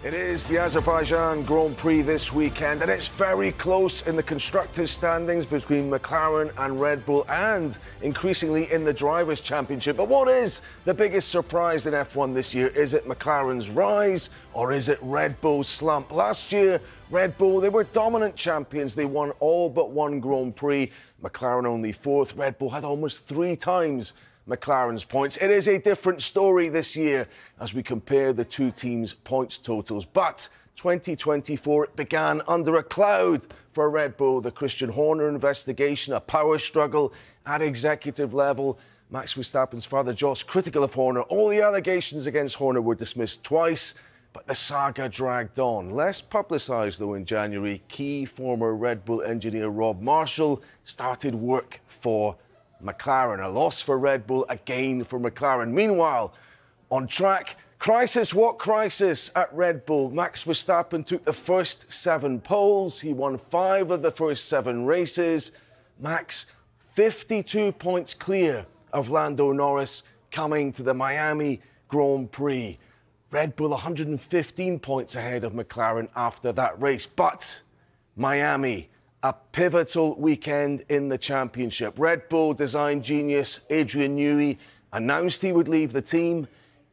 It is the Azerbaijan Grand Prix this weekend, and it's very close in the constructors' standings between McLaren and Red Bull, and increasingly in the Drivers' Championship. But what is the biggest surprise in F1 this year? Is it McLaren's rise, or is it Red Bull's slump? Last year, Red Bull, they were dominant champions. They won all but one Grand Prix. McLaren only fourth. Red Bull had almost 3 times McLaren's points. It is a different story this year as we compare the two teams' points totals. But 2024, it began under a cloud for Red Bull. The Christian Horner investigation, a power struggle at executive level. Max Verstappen's father, Jos, critical of Horner. All the allegations against Horner were dismissed twice, but the saga dragged on. Less publicised, though, in January. Key former Red Bull engineer Rob Marshall started work for McLaren. A loss for Red Bull, a gain for McLaren. Meanwhile, on track, crisis what crisis at Red Bull. Max Verstappen took the first 7 poles. He won 5 of the first 7 races. Max, 52 points clear of Lando Norris coming to the Miami Grand Prix. Red Bull 115 points ahead of McLaren after that race. But Miami, a pivotal weekend in the championship. Red Bull design genius Adrian Newey announced he would leave the team.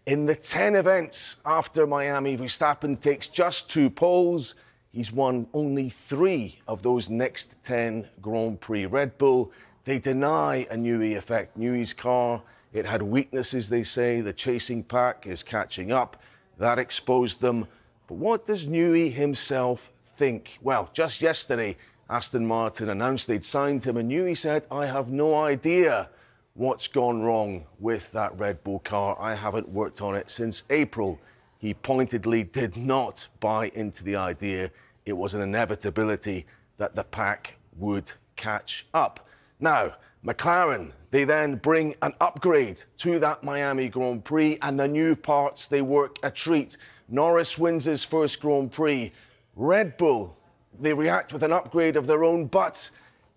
In the 10 events after Miami, Verstappen takes just 2 poles. He's won only 3 of those next 10 Grand Prix. Red Bull, they deny a Newey effect. Newey's car, it had weaknesses, they say. The chasing pack is catching up. That exposed them. But what does Newey himself think? Well, just yesterday, Aston Martin announced they'd signed him, and Newey said, "I have no idea what's gone wrong with that Red Bull car. I haven't worked on it since April." He pointedly did not buy into the idea. It was an inevitability that the pack would catch up. Now, McLaren, they then bring an upgrade to that Miami Grand Prix, and the new parts, they work a treat. Norris wins his first Grand Prix. Red Bull, they react with an upgrade of their own, but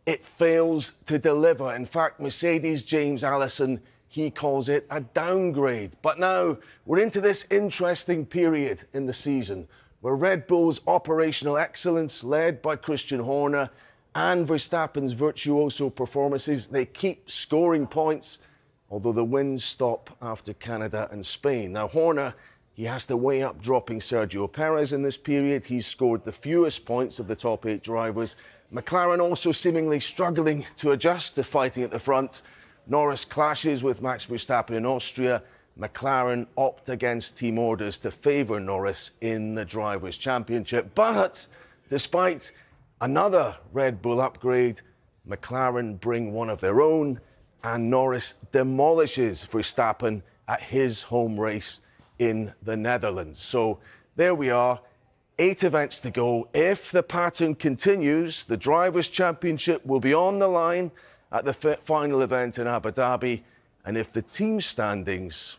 it fails to deliver. In fact, Mercedes' James Allison, he calls it a downgrade. But now we're into this interesting period in the season where Red Bull's operational excellence, led by Christian Horner, and Verstappen's virtuoso performances, they keep scoring points, although the wins stop after Canada and Spain. Now, Horner, he has to weigh up dropping Sergio Perez in this period. He's scored the fewest points of the top 8 drivers. McLaren also seemingly struggling to adjust to fighting at the front. Norris clashes with Max Verstappen in Austria. McLaren opt against team orders to favour Norris in the Drivers' Championship. But despite another Red Bull upgrade, McLaren bring one of their own, and Norris demolishes Verstappen at his home race in the Netherlands. So there we are, 8 events to go. If the pattern continues, the Drivers' Championship will be on the line at the final event in Abu Dhabi. And if the team standings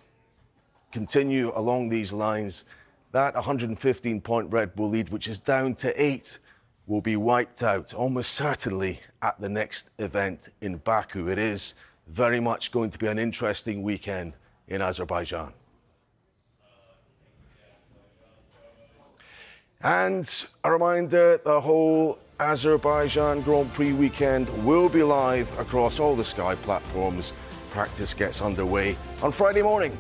continue along these lines, that 115-point Red Bull lead, which is down to 8, will be wiped out almost certainly at the next event in Baku. It is very much going to be an interesting weekend in Azerbaijan. And a reminder, the whole Azerbaijan Grand Prix weekend will be live across all the Sky platforms. Practice gets underway on Friday morning.